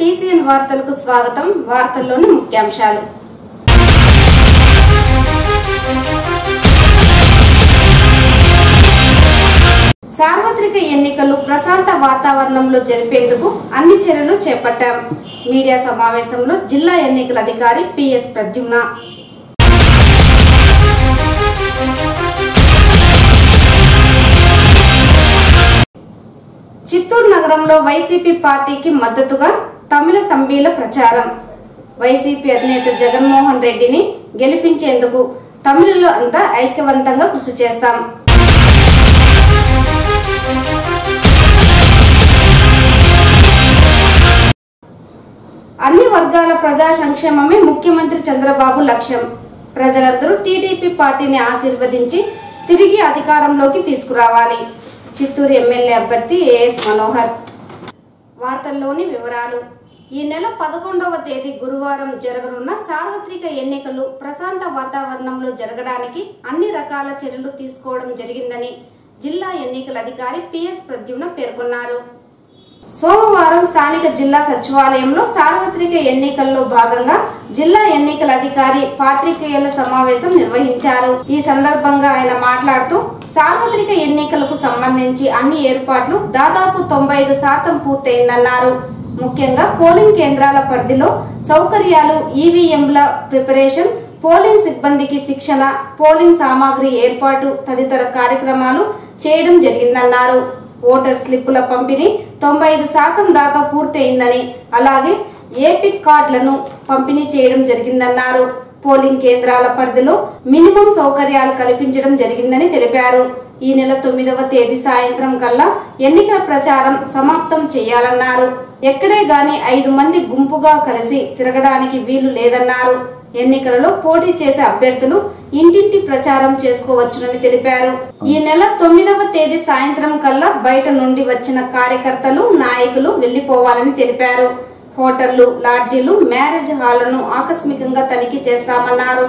TCN వార్తలకు స్వాగతం. వార్తల్లోని ముఖ్యాంశాలు. సార్వత్రిక ఎన్నికలు ప్రశాంత వాతావరణంలో జరిపేందుకు అన్ని చర్యలు చేపట్టాం. మీడియా సమావేశంలో జిల్లా ఎన్నికల అధికారి పిఎస్ ప్రద్యుమ్న. చిత్తూరు నగరంలో వైసీపీ పార్టీకి మద్దతుగా తమిళ తంబీల ప్రచారం. వైసీపీ అధినేత జగన్మోహన్ రెడ్డిని గెలిపించేందుకు తమిళలో అంతా ఐక్యవంతంగా కృషి చేస్తాం. అన్ని వర్గాల ప్రజా సంక్షేమమే ముఖ్యమంత్రి చంద్రబాబు లక్ష్యం. ప్రజలందరూ టీడీపీ పార్టీని ఆశీర్వదించి తిరిగి అధికారంలోకి తీసుకురావాలి. చిత్తూరు ఎమ్మెల్యే అభ్యర్థి ఏఎస్ మనోహర్. వార్తల్లోని వివరాలు. ఈ నెల 11వ తేదీ గురువారం జరగనున్న సార్వత్రిక ఎన్నికలు ప్రశాంత వాతావరణంలో జరగడానికి అన్ని రకాల చర్యలు తీసుకోవడం జరిగిందని జిల్లా ఎన్నికల అధికారి పిఎస్ ప్రద్యుమ్న పేర్కొన్నారు. సోమవారం స్థానిక జిల్లా సచివాలయంలో సార్వత్రిక ఎన్నికల్లో భాగంగా జిల్లా ఎన్నికల అధికారి పాత్రికేయుల సమావేశం నిర్వహించారు. ఈ సందర్భంగా ఆయన మాట్లాడుతూ సార్వత్రిక ఎన్నికలకు సంబంధించి అన్ని ఏర్పాట్లు దాదాపు 95% పూర్తయిందన్నారు. ముఖ్యంగా పోలింగ్ కేంద్రాల పరిధిలో సౌకర్యాలు, ఈవీఎంల ప్రిపరేషన్, పోలింగ్ సిబ్బందికి శిక్షణ, పోలింగ్ సామాగ్రి ఏర్పాటు తదితర కార్యక్రమాలు చేయడం జరిగిందన్నారు. ఓటర్ స్లిప్పుల పంపిణీ 95% దాకా పూర్తయిందని, అలాగే ఏపిక్ కార్డులను పంపిణీ చేయడం జరిగిందన్నారు. పోలింగ్ కేంద్రాల పరిధిలో మినిమం సౌకర్యాలు కల్పించడం జరిగిందని తెలిపారు. ఈ నెల 9వ తేదీ సాయంత్రం కల్లా ఎన్నికల ప్రచారం సమాప్తం చేయాలన్నారు. ఎక్కడే గాని 5 మంది గుంపుగా కలిసి తిరగడానికి వీలు లేదన్నారు. ఎన్నికలలో పోటీ చేసే అభ్యర్థులు ఇంటింటి ప్రచారం చేసుకోవచ్చునని తెలిపారు. ఈ నెల 9వ తేదీ సాయంత్రం కల్లా బయట నుండి వచ్చిన కార్యకర్తలు, నాయకులు వెళ్లిపోవాలని తెలిపారు. హోటళ్లు, లాడ్జీలు, మ్యారేజ్ హాళ్లను ఆకస్మికంగా తనిఖీ చేస్తామన్నారు.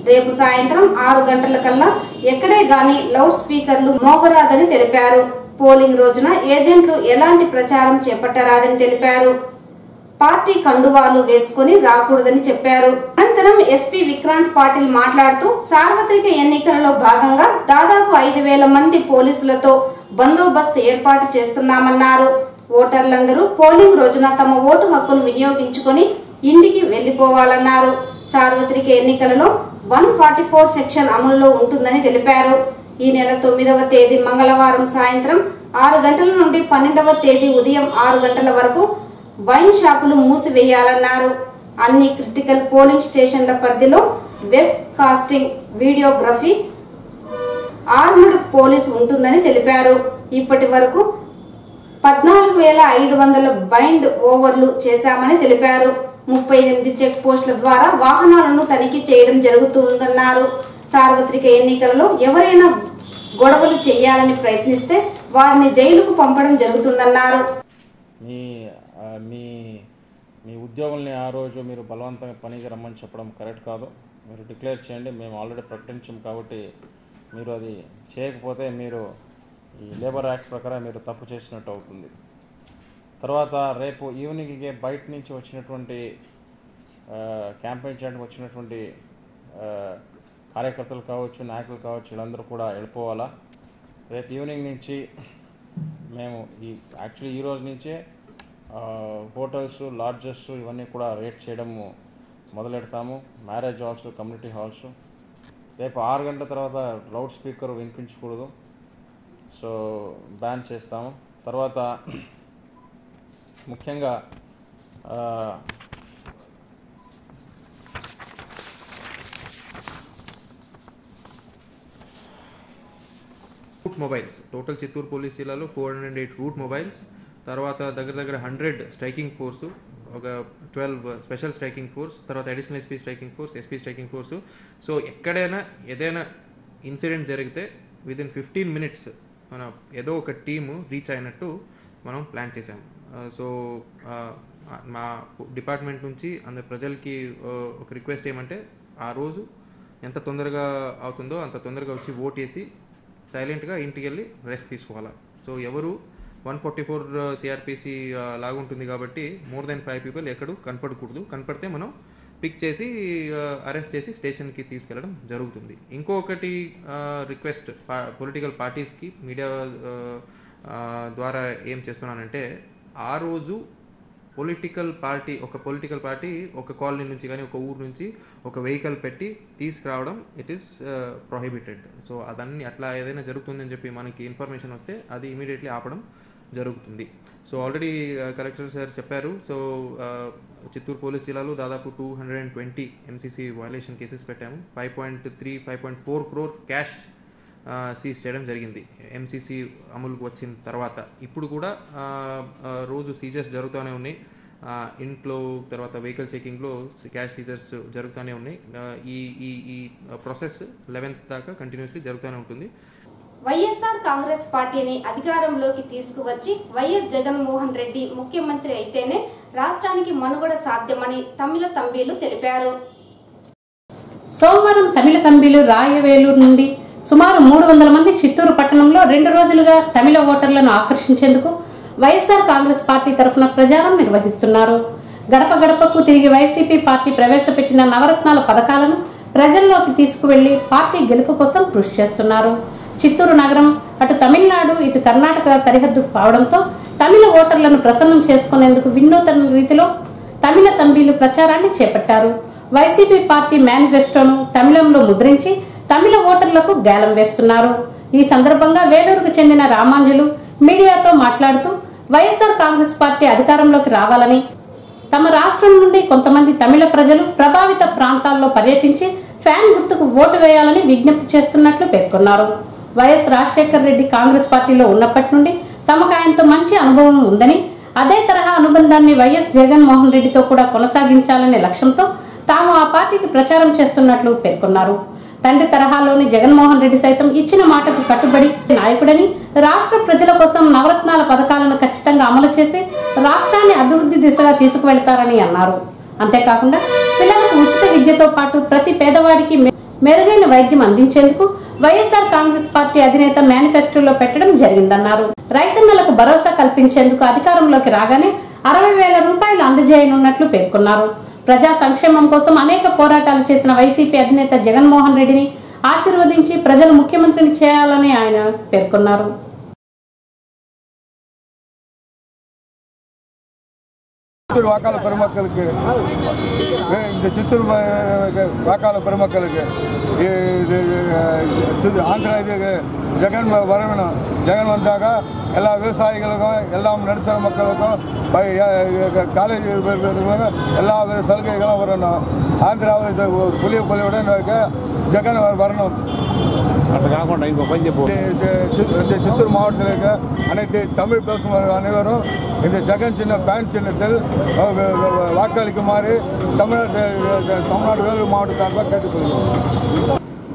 రేపు సాయంత్రం 6 గంటల కల్లా ఎక్కడే గాని లౌడ్ స్పీకర్లు మోగరాదని తెలిపారు. పోలింగ్ రోజున ఏజెంట్లు ఎలాంటి ప్రచారం చేపట్టరాదని తెలిపారు. పార్టీ కండువాలు వేసుకుని రాకూడదని చెప్పారు. అనంతరం ఎస్పీ విక్రాంత్ పాటిల్ మాట్లాడుతూ సార్వత్రిక ఎన్నికలలో భాగంగా దాదాపు 5,000 మంది పోలీసులతో బందోబస్తు ఏర్పాటు చేస్తున్నామన్నారు. ఓటర్లందరూ పోలింగ్ రోజున తమ ఓటు హక్కును వినియోగించుకుని ఇంటికి వెళ్లిపోవాలన్నారు. సార్వత్రిక ఎన్నికలలో 144 సెక్షన్ అమలులో ఉంటుందని తెలిపారు. ఈ నెల 9వ తేదీ మంగళవారం సాయంత్రం 6 గంటల నుండి 12వ తేదీ ఉదయం 6 గంటల వరకు వైన్ షాపులు మూసివేయాలన్నారు. అన్ని క్రిటికల్ పోలింగ్ స్టేషన్ల పరిధిలో web casting, videography, armed police ఉంటుందని తెలిపారు. ఇప్పటి వరకు 14,500 బైండ్ ఓవర్లు చేశామని తెలిపారు. 38 చెక్ పోస్టుల ద్వారా వాహనాలను తనిఖీ చేయడం జరుగుతుందన్నారు. సార్వత్రిక ఎన్నికలలో ఎవరైనా గొడవలు చేయాలని ప్రయత్నిస్తే వారిని జైలుకు పంపడం జరుగుతుందన్నారు. మీ ఉద్యోగుల్ని ఆ రోజు మీరు బలవంతంగా పనికి రమ్మని చెప్పడం కరెక్ట్ కాదు. మీరు డిక్లేర్ చేయండి. మేము ఆల్రెడీ ప్రకటించాం కాబట్టి మీరు అది చేయకపోతే మీరు ఈ లేబర్ యాక్ట్ ప్రకారం మీరు తప్పు చేసినట్టు అవుతుంది. తర్వాత రేపు ఈవినింగ్కి బయట నుంచి వచ్చినటువంటి క్యాంపెయిన్ చేయడానికి వచ్చినటువంటి కార్యకర్తలు కావచ్చు, నాయకులు కావచ్చు, వీళ్ళందరూ కూడా వెళ్ళిపోవాలా. రేపు ఈవినింగ్ నుంచి మేము యాక్చువల్లీ ఈ రోజు నుంచే హోటల్స్, లాడ్జెస్ ఇవన్నీ కూడా రేట్ చేయడం మొదలెడతాము. మ్యారేజ్ హాల్స్, కమ్యూనిటీ హాల్స్ రేపు 6 గంటల తర్వాత లౌడ్ స్పీకర్ వినిపించకూడదు, సో బ్యాన్ చేస్తాము. తర్వాత ముఖ్యంగా route mobiles, total Chittoor police జిల్లాలో 408 రూట్ మొబైల్స్, తర్వాత దగ్గర 100 స్ట్రైకింగ్ ఫోర్సు, ఒక 12 స్పెషల్ స్ట్రైకింగ్ ఫోర్స్, తర్వాత additional SP striking force, SP striking force. So ఎక్కడైనా ఏదైనా ఇన్సిడెంట్ జరిగితే విదిన్ 15 మినిట్స్ మన ఏదో ఒక టీము రీచ్ అయినట్టు మనం ప్లాన్ చేసాము. సో మా డిపార్ట్మెంట్ నుంచి అందరి ప్రజలకి ఒక రిక్వెస్ట్ ఏమంటే, ఆ రోజు ఎంత తొందరగా అవుతుందో అంత తొందరగా వచ్చి ఓట్ వేసి సైలెంట్గా ఇంటికి వెళ్ళి రెస్ట్ తీసుకోవాలి. సో ఎవరు 144 సిఆర్పిసి లాగుంటుంది కాబట్టి మోర్ దెన్ 5 పీపుల్ ఎక్కడూ కనపడకూడదు. కనపడితే మనం పిక్ చేసి అరెస్ట్ చేసి స్టేషన్కి తీసుకెళ్ళడం జరుగుతుంది. ఇంకొకటి రిక్వెస్ట్ పొలిటికల్ పార్టీస్కి మీడియా ద్వారా ఏం చేస్తున్నానంటే, ఆ రోజు పొలిటికల్ పార్టీ ఒక కాలనీ నుంచి కానీ ఒక ఊరు నుంచి ఒక వెహికల్ పెట్టి తీసుకురావడం ఇట్ ఈస్ ప్రొహిబిటెడ్. సో అదన్నీ అట్లా ఏదైనా జరుగుతుందని చెప్పి మనకి ఇన్ఫర్మేషన్ వస్తే అది ఇమీడియట్లీ ఆపడం జరుగుతుంది. సో ఆల్రెడీ కలెక్టర్ సార్ చెప్పారు. సో చిత్తూరు పోలీస్ జిల్లాలో దాదాపు 220 ఎంసీసీ వయలేషన్ కేసెస్ పెట్టాము. 5.4 crore క్యాష్ సీజ్ చేయడం జరిగింది ఎంసీసీ అమలుకు వచ్చిన తర్వాత. ఇప్పుడు కూడా రోజు సీజర్స్ జరుగుతూనే ఉన్నాయి. ఇంట్లో తర్వాత వెహికల్ చెకింగ్లో క్యాష్ సీజర్స్ జరుగుతూనే ఉన్నాయి. ఈ ప్రాసెస్ 11th దాకా కంటిన్యూస్లీ జరుగుతూనే ఉంటుంది. వైఎస్ఆర్ కాంగ్రెస్ పార్టీని అధికారంలోకి తీసుకువచ్చి వైఎస్ జగన్మోహన్ రెడ్డి ముఖ్యమంత్రి అయితేనే రాష్ట్రానికి మనుగడ సాధ్యమని తమిళ తంబీలు తెలిపారు. సోమవారం తమిళ తంబీలు రాయవేలూరు నుండి సుమారు 300 మంది చిత్తూరు పట్టణంలో 2 రోజులుగా తమిళ ఓటర్లను ఆకర్షించేందుకు వైఎస్ఆర్ కాంగ్రెస్ పార్టీ తరఫున ప్రచారం నిర్వహిస్తున్నారు. గడప గడపకు తిరిగి వైసీపీ పార్టీ ప్రవేశపెట్టిన నవరత్నాల పథకాలను ప్రజల్లోకి తీసుకువెళ్లి పార్టీ గెలుపు కోసం కృషి చేస్తున్నారు. చిత్తూరు నగరం అటు తమిళనాడు ఇటు కర్ణాటక సరిహద్దు కావడంతో తమిళ ఓటర్లను ప్రసన్నం చేసుకునేందుకు వినూత్న రీతిలో తమిళ తంబీలు ప్రచారాన్ని చేపట్టారు. వైసీపీ పార్టీ మేనిఫెస్టోను తమిళంలో ముద్రించి తమిళ ఓటర్లకు గేలం వేస్తున్నారు. ఈ సందర్భంగా వేలూరుకు చెందిన రామాంజులు మీడియాతో మాట్లాడుతూ వైఎస్ఆర్ కాంగ్రెస్ పార్టీ అధికారంలోకి రావాలని, తమ రాష్ట్రం నుండి కొంతమంది తమిళ ప్రజలు ప్రభావిత ప్రాంతాల్లో పర్యటించి ఫ్యాన్ గుర్తుకు ఓటు వేయాలని విజ్ఞప్తి చేస్తున్నట్లు పేర్కొన్నారు. వైఎస్ రాజశేఖర్ రెడ్డి కాంగ్రెస్ పార్టీలో ఉన్నప్పటి నుండి తమకు ఆయనతో మంచి అనుభవం ఉందని, అదే తరహా అనుబంధాన్ని వైఎస్ జగన్మోహన్ రెడ్డితో కూడా కొనసాగించాలనే లక్ష్యంతో తాము ఆ పార్టీకి ప్రచారం చేస్తున్నట్లు పేర్కొన్నారు. తండ్రి తరహాలోని జగన్మోహన్ రెడ్డి సైతం ఇచ్చిన మాటకు కట్టుబడి నాయకుడని, రాష్ట్ర ప్రజల కోసం నవరత్నాల పథకాలను ఖచ్చితంగా అమలు చేసి రాష్ట్రాన్ని అభివృద్ధి దిశగా తీసుకువెళ్తారని అన్నారు. అంతేకాకుండా పిల్లలకు ఉచిత విద్యతో పాటు ప్రతి పేదవాడికి మెరుగైన వైద్యం అందించేందుకు వైఎస్ఆర్ కాంగ్రెస్ పార్టీ అధినేత మేనిఫెస్టోలో పెట్టడం జరిగిందన్నారు. రైతన్నలకు భరోసా కల్పించేందుకు అధికారంలోకి రాగానే 60,000 రూపాయలు అందజేయనున్నట్లు పేర్కొన్నారు. ప్రజా సంక్షేమం కోసం అనేక పోరాటాలు చేసిన వైసీపీ అధినేత జగన్మోహన్ రెడ్డిని ఆశీర్వదించి ప్రజలు ముఖ్యమంత్రిని చేయాలని ఆయన పేర్కొన్నారు. వాకాల పెరుమక్కలకి చిత్తూరు వాకాల பெருமக்களுக்கு ஆந்திரா இது ஜெகன் வரணும். ஜெகன் வந்தாக்க எல்லா விவசாயிகளுக்கும் எல்லாம் நடுத்தர மக்களுக்கும் காலேஜ் எல்லா சலுகைகளும் வரணும். ஆந்திராவில் இது புலிய பொலியுடன் ஜெகன் வரணும். இந்த சித்தூர் மாவட்டத்தில் இருக்க அனைத்து தமிழ் பேசும் அனைவரும் இந்த ஜெகன் சின்ன பேன் சின்னத்தில் வாக்களிக்குமாறு தமிழ்நாடு வேலூர் மாவட்ட சார்பாக கேட்டுக்கொள்கிறோம்.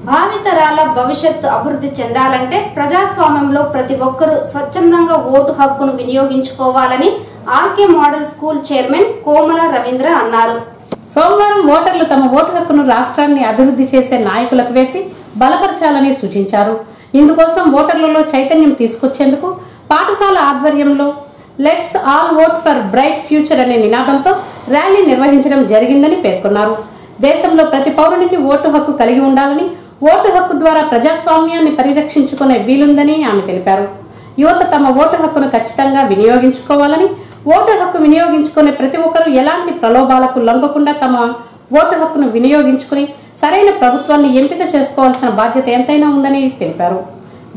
భావితరాల భవిష్యత్తు అభివృద్ధి చెందాలంటే ప్రజాస్వామ్యంలో ప్రతి ఒక్కరూ స్వచ్ఛందంగా ఓటు హక్కును వినియోగించుకోవాలని ఆర్కే మోడల్ స్కూల్ చైర్మన్ కోమల రవీంద్ర అన్నారు. సోమవారం ఓటర్లు తమ ఓటు హక్కును రాష్ట్రాన్ని అభివృద్ధి చేసే నాయకులకు వేసి బలపరచాలని సూచించారు. ఇందుకోసం ఓటర్లలో చైతన్యం తీసుకొచ్చేందుకు పాఠశాల ఆధ్వర్యంలో let's all vote for bright future అనే నినాదంతో ర్యాలీ నిర్వహించడం జరిగిందని పేర్కొన్నారు. దేశంలో ప్రతి పౌరునికి ఓటు హక్కు కలిగి ఉండాలని, ఓటు హక్కు ద్వారా ప్రజాస్వామ్యాన్ని పరిరక్షించుకునే వీలుందని ఆమె తెలిపారు. యువత తమ ఓటు హక్కును ఖచ్చితంగా వినియోగించుకోవాలని, ఓటు హక్కు వినియోగించుకునే ప్రతి ఒక్కరూ ఎలాంటి ప్రలోభాలకు లొంగకుండా తమ ఓటు హక్కును వినియోగించుకుని సరైన ప్రభుత్వాన్ని ఎంపిక చేసుకోవాల్సిన బాధ్యత ఎంతైనా ఉందని తెలిపారు.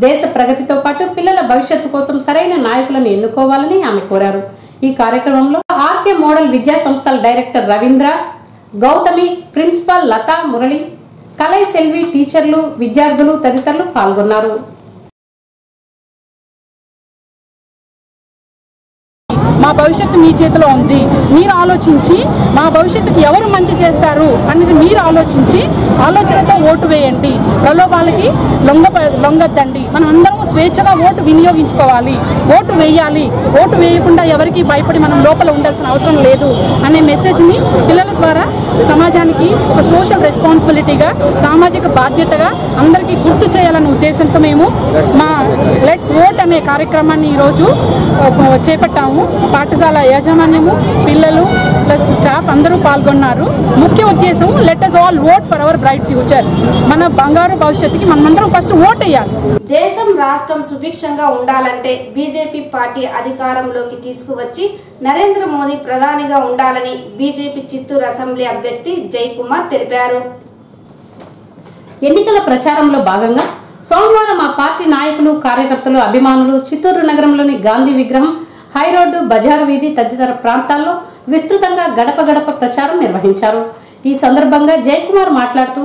దేశ ప్రగతితో పాటు పిల్లల భవిష్యత్తు కోసం సరైన నాయకులను ఎన్నుకోవాలని ఆమె కోరారు. ఈ కార్యక్రమంలో ఆర్కే మోడల్ విద్యా సంస్థల డైరెక్టర్ రవీంద్ర, గౌతమి, ప్రిన్సిపాల్ లతా, మురళి, కలై సెల్వి, టీచర్లు, విద్యార్థులు తదితరులు పాల్గొన్నారు. మా భవిష్యత్తు మీ చేతిలో ఉంది. మీరు ఆలోచించి మా భవిష్యత్తుకి ఎవరు మంచి చేస్తారు అనేది మీరు ఆలోచనతో ఓటు వేయండి. ప్రలోభాలకి లొంగద్దండి. మనం అందరం స్వేచ్ఛగా ఓటు వినియోగించుకోవాలి, ఓటు వేయాలి. ఓటు వేయకుండా ఎవరికి భయపడి మనం లోపల ఉండాల్సిన అవసరం లేదు అనే మెసేజ్ని పిల్లల ద్వారా సమాజానికి ఒక సోషల్ రెస్పాన్సిబిలిటీగా, సామాజిక బాధ్యతగా అందరికీ గుర్తు చేయాలనే ఉద్దేశంతో మేము మా లెట్స్ ఓట్ అనే కార్యక్రమాన్ని ఈరోజు చేపట్టాము. పాఠశాల యాజమాన్యము, పిల్లలు ప్లస్ స్టాఫ్ అందరూ పాల్గొన్నారు. ముఖ్య ఉద్దేశం let us all vote for our bright future. మన బంగారు భవిష్యత్తుకి మనమందరం ఫస్ట్ ఓట్ వేయాలి. దేశం రాష్ట్రం సుభిక్షంగా ఉండాలంటే బీజేపీ పార్టీ అధికారంలోకి తీసుకువచ్చి నరేంద్ర మోదీ ప్రధానిగా ఉండాలని బీజేపీ చిత్తూరు అసెంబ్లీ అభ్యర్థి జయకుమార్ తెలిపారు. ఎన్నికల ప్రచారంలో భాగంగా సోమవారం ఆ పార్టీ నాయకులు, కార్యకర్తలు, అభిమానులు చిత్తూరు నగరంలోని గాంధీ విగ్రహం, హైరోడ్డు, బజారు వీధి తదితర ప్రాంతాల్లో విస్తృతంగా గడప గడప ప్రచారం నిర్వహించారు. ఈ సందర్భంగా జయకుమార్ మాట్లాడుతూ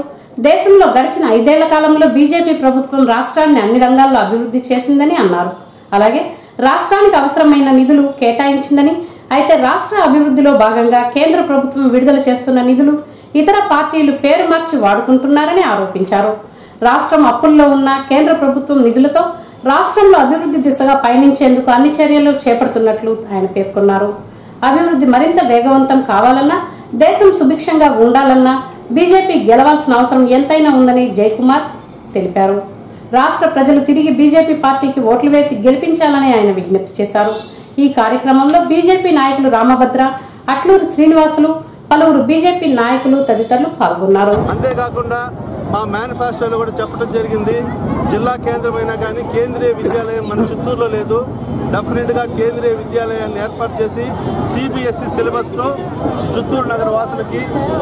దేశంలో గడిచిన 5 ఏళ్ల కాలంలో బీజేపీ ప్రభుత్వం రాష్ట్రాన్ని అన్ని రంగాల్లో అభివృద్ధి చేసిందని అన్నారు. అలాగే రాష్ట్రానికి అవసరమైన నిధులు కేటాయించిందని, అయితే రాష్ట్ర అభివృద్ధిలో భాగంగా కేంద్ర ప్రభుత్వం విడుదల చేస్తున్న నిధులు ఇతర పార్టీలు పేరు మార్చి వాడుకుంటున్నారని ఆరోపించారు. రాష్ట్రం అప్పుల్లో ఉన్న కేంద్ర ప్రభుత్వం నిధులతో రాష్ట్రంలో అభివృద్ధి దిశగా పయనించేందుకు అన్ని చర్యలు చేపడుతున్నట్లు ఆయన పేర్కొన్నారు. అభివృద్ధి మరింత వేగవంతం కావాలన్నా, దేశం సుభిక్షంగా ఉండాలన్నా బీజేపీ గెలవాల్సిన అవసరం ఎంతైనా ఉందని జయకుమార్ తెలిపారు. రాష్ట్ర ప్రజలు తిరిగి బీజేపీ పార్టీకి ఓట్లు వేసి గెలిపించాలని ఆయన విజ్ఞప్తి చేశారు. ఈ కార్యక్రమంలో బీజేపీ నాయకులు రామభద్ర, అట్లూరి శ్రీనివాసులు, పలువురు బీజేపీ నాయకులు తదితరులు పాల్గొన్నారు. అంతేకాకుండా మా మేనిఫెస్టోలో కూడా చెప్పడం జరిగింది, జిల్లా కేంద్రమైనా కానీ కేంద్రీయ విద్యాలయం మన చిత్తూరులో లేదు. డెఫినెట్గా కేంద్రీయ విద్యాలయాన్ని ఏర్పాటు చేసి సిబిఎస్ఈ సిలబస్తో చిత్తూరు నగర వాసులకి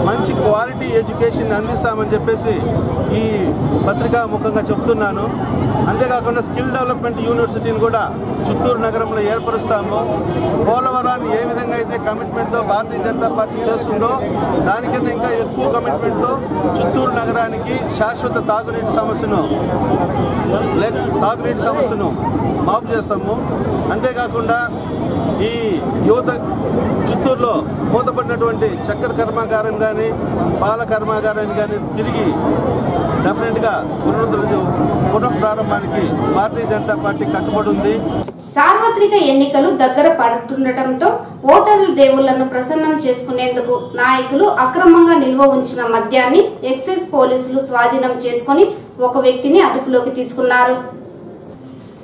మంచి క్వాలిటీ ఎడ్యుకేషన్ అందిస్తామని చెప్పేసి ఈ పత్రికా ముఖంగా చెప్తున్నాను. అంతేకాకుండా స్కిల్ డెవలప్మెంట్ యూనివర్సిటీని కూడా చిత్తూరు నగరంలో ఏర్పరుస్తాము. పోలవరాన్ని ఏ విధంగా అయితే కమిట్మెంట్తో భారతీయ జనతా పార్టీ చేస్తుందో దానికన్నా ఇంకా ఎక్కువ కమిట్మెంట్తో చిత్తూరు నగరానికి శాశ్వత తాగునీటి సమస్యను మాపు చేస్తాము. అంతేకాకుండా ఈ యువత చిత్తూరులో మూతపడినటువంటి చక్కెర కర్మాగారం కానీ, పాల కర్మాగారాన్ని కానీ తిరిగి డెఫినెట్గా పునఃప్రారంభానికి భారతీయ జనతా పార్టీ కట్టుబడి ఉంది. సార్వత్రిక ఎన్నికలు దగ్గర పడుతుండటంతో ఓటర్ల దేవుళ్లను ప్రసన్నం చేసుకునేందుకు నాయకులు అక్రమంగా నిల్వ ఉంచిన మద్యాన్ని ఎక్సైజ్ పోలీసులు స్వాధీనం చేసుకుని ఒక వ్యక్తిని అదుపులోకి తీసుకున్నారు.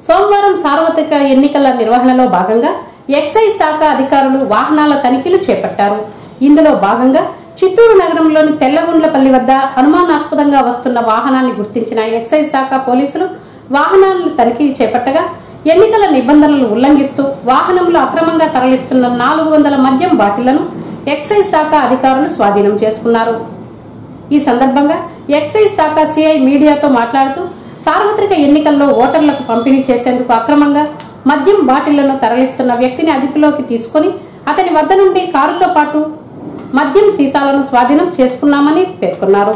సోమవారం సార్వత్రిక ఎన్నికల నిర్వహణలో భాగంగా ఎక్సైజ్ శాఖ అధికారులు వాహనాల తనిఖీలు చేపట్టారు. ఇందులో భాగంగా చిత్తూరు నగరంలోని తెల్లగుండ్లపల్లి వద్ద అనుమానాస్పదంగా వస్తున్న వాహనాన్ని గుర్తించిన ఎక్సైజ్ శాఖ పోలీసులు వాహనాలను తనిఖీ చేపట్టగా ఎన్నికల నిబంధనలు ఉల్లంఘిస్తూ వాహనంలో అక్రమంగా తరలిస్తున్న 400 మద్యం బాటిళ్లను ఎక్సైజ్ శాఖ అధికారులు స్వాధీనం చేసుకున్నారు. ఈ సందర్భంగా ఎక్సైజ్ శాఖ సిఐ మీడియాతో మాట్లాడుతూ సార్వత్రిక ఎన్నికల్లో ఓటర్లకు పంపిణీ చేసేందుకు అక్రమంగా మద్యం బాటిళ్లను తరలిస్తున్న వ్యక్తిని అదుపులోకి తీసుకుని అతని వద్ద నుండి కారుతో పాటు మద్యం సీసాలను స్వాధీనం చేసుకున్నామని పేర్కొన్నారు.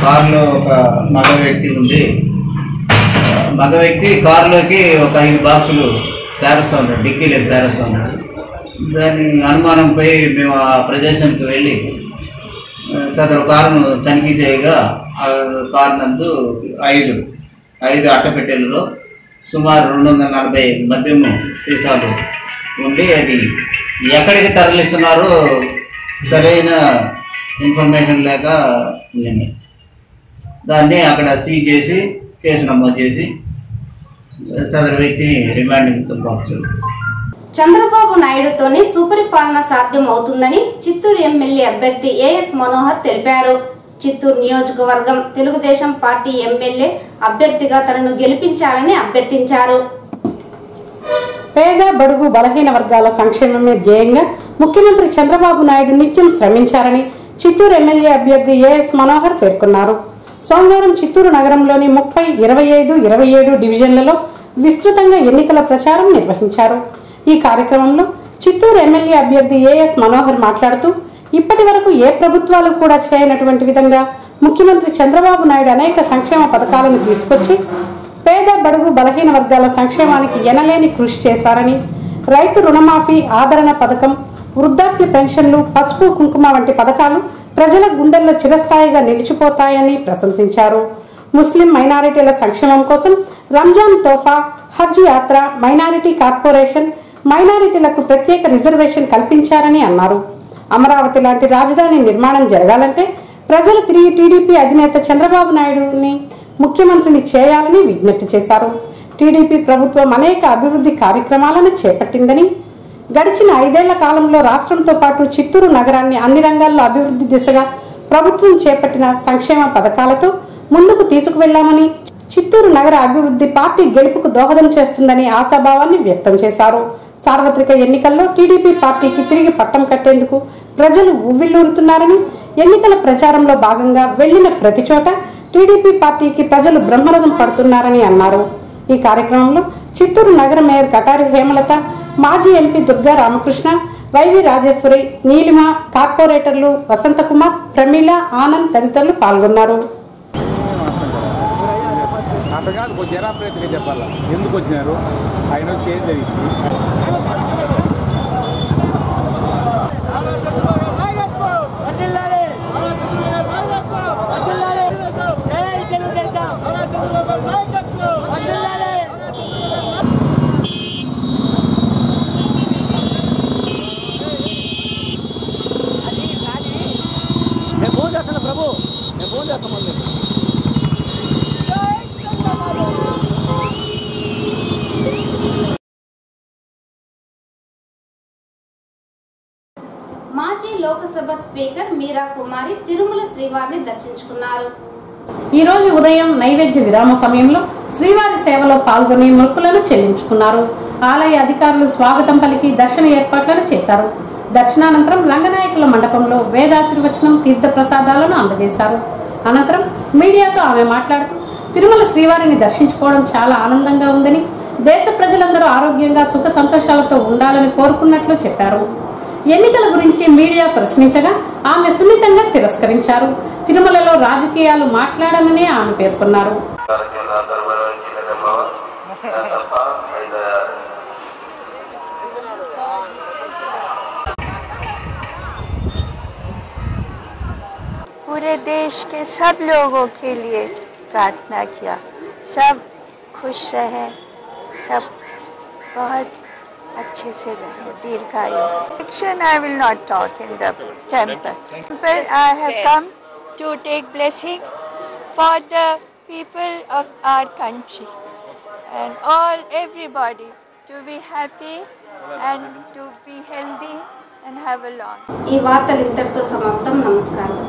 కారులో ఒక మగ వ్యక్తి కారులోకి ఒక 5 బాక్సులు పేరుస్తూ ఉన్నాడు, డిక్కీలోకి పేరుస్తూ ఉన్నాడు. దాని అనుమానంపై మేము ఆ ప్రదేశానికి వెళ్ళి సదరు కారును తనిఖీ చేయగా ఆ కారు నందు 5 అట్టపెట్టెలలో సుమారు 240 మద్యము సీసాలు ఉండి అది ఎక్కడికి తరలిస్తున్నారో సరైన ఇన్ఫర్మేషన్ లేక ఉంది. దాన్ని అక్కడ సీజ్ చేసి కేసు నమోదు చేసి సదరు వ్యక్తిని రిమాండింగ్తో పంపించారు. చంద్రబాబు నాయుడుతోనే సుపరిపాలన సాధ్యం అవుతుందని చిత్తూరు ఎమ్మెల్యే అభ్యర్థి ఏఎస్ మనోహర్ తెలిపారు. చిత్తూరు నియోజకవర్గం తెలుగుదేశం పార్టీ ఎమ్మెల్యే అభ్యర్థిగా తనను గెలిపించాలని అభ్యర్థించారు. పేద, బడుగు, బలహీన వర్గాల సంక్షేమమే ధ్యేయంగా ముఖ్యమంత్రి చంద్రబాబు నాయుడు నిత్యం శ్రమించారని చిత్తూరు ఎమ్మెల్యే అభ్యర్థి ఏఎస్ మనోహర్ పేర్కొన్నారు. సోమవారం చిత్తూరు నగరంలోని 30, 25, 27 డివిజన్లలో విస్తృతంగా ఎన్నికల ప్రచారం నిర్వహించారు. ఈ కార్యక్రమంలో చిత్తూరు ఎమ్మెల్యే అభ్యర్థి ఏఎస్ మనోహర్ మాట్లాడుతూ ఇప్పటి వరకు ఏ ప్రభుత్వాలు కూడా చేయనటువంటి విధంగా ముఖ్యమంత్రి చంద్రబాబు నాయుడు అనేక సంక్షేమ పథకాలను తీసుకొచ్చి పేద పేద బడుగు బలహీన వర్గాల సంక్షేమానికి ఎనలేని కృషి చేశారని, రైతు రుణమాఫీ, ఆదరణ పథకం, వృద్ధాప్య పెన్షన్లు, పసుపు కుంకుమ వంటి పథకాలు ప్రజల గుండెల్లో చిరస్థాయిగా నిలిచిపోతాయని ప్రశంసించారు. ముస్లిం మైనారిటీల సంక్షేమం కోసం రంజాన్ తోఫా, హజ్ యాత్ర, మైనారిటీ కార్పొరేషన్, మైనారిటీలకు ప్రత్యేక రిజర్వేషన్ కల్పించారని అన్నారు. అమరావతి లాంటి రాజధాని నిర్మాణం జరగాలంటే ప్రజలు తిరిగి టీడీపీ అధినేత చంద్రబాబు నాయుడుని ముఖ్యమంత్రిని చేయాలని విజ్ఞప్తి చేశారు. టీడీపీ ప్రభుత్వం అనేక అభివృద్ధి కార్యక్రమాలను చేపట్టిందని, గడిచిన 5 ఏళ్ల కాలంలో రాష్ట్రంతో పాటు చిత్తూరు నగరాన్ని అన్ని రంగాల్లో అభివృద్ధి దిశగా ప్రభుత్వం చేపట్టిన సంక్షేమ పథకాలతో ముందుకు తీసుకువెళ్లామని, చిత్తూరు నగర అభివృద్ధి పార్టీ గెలుపుకు దోహదం చేస్తుందని ఆశాభావాన్ని వ్యక్తం చేశారు. సార్వత్రిక ఎన్నికల్లో టీడీపీ పార్టీకి తిరిగి పట్టం కట్టేందుకు ప్రజలు ఉవ్విళ్లూరుతున్నారని, ఎన్నికల ప్రచారంలో భాగంగా వెళ్లిన ప్రతి చోట టీడీపీ పార్టీకి ప్రజలు బ్రహ్మరథం పడుతున్నారని అన్నారు. ఈ కార్యక్రమంలో చిత్తూరు నగర మేయర్ కటారి హేమలత, మాజీ ఎంపీ దుర్గా రామకృష్ణ, వైవి రాజేశ్వరి, నీలిమ, కార్పొరేటర్లు వసంతకుమార్, ప్రమీల, ఆనంద్ తదితరులు పాల్గొన్నారు. చెప్పాలా ఎందుకు వచ్చినారు, ఆయన వచ్చి ఏం జరిగింది. నేను ఫోన్ చేస్తాను ప్రభు, నేను ఫోన్ చేస్తాను మళ్ళీ. మాజీ లోకసభ స్పీకర్ మీరా కుమారి తిరుమల శ్రీవారిని దర్శించుకున్నారు. ఈ రోజు ఉదయం నైవేద్య విరామ సమయంలో శ్రీవారి సేవలో పాల్గొని మొక్కులను చెల్లించుకున్నారు. ఆలయ అధికారులు స్వాగతం పలికి దర్శన ఏర్పాట్లను చేశారు. దర్శనానంతరం రంగనాయకుల మండపంలో వేదాశీర్వచనం, తీర్థ ప్రసాదాలను అందజేశారు. అనంతరం మీడియాతో ఆమె మాట్లాడుతూ తిరుమల శ్రీవారిని దర్శించుకోవడం చాలా ఆనందంగా ఉందని, దేశ ప్రజలందరూ ఆరోగ్యంగా సుఖ సంతోషాలతో ఉండాలని కోరుకున్నట్లు చెప్పారు. ఎన్నికల గురించి మీడియా ప్రశ్నించగా ఆమె సున్నితంగా తిరస్కరించారు. తిరుమలలో రాజకీయాలు మాట్లాడనని ఆమె పేర్కొన్నారు. पूरे देश के सब लोगों के लिए प्रार्थना किया, सब खुश रहे, सब बहुत अच्छे से रहे, दीर्घायु. Election I will not talk in the temple. I have come to take blessing for the people of our country and everybody to be happy and to be healthy and have a long. ఈ వార్తలు ఇంతటితో సమాప్తం. నమస్కారం.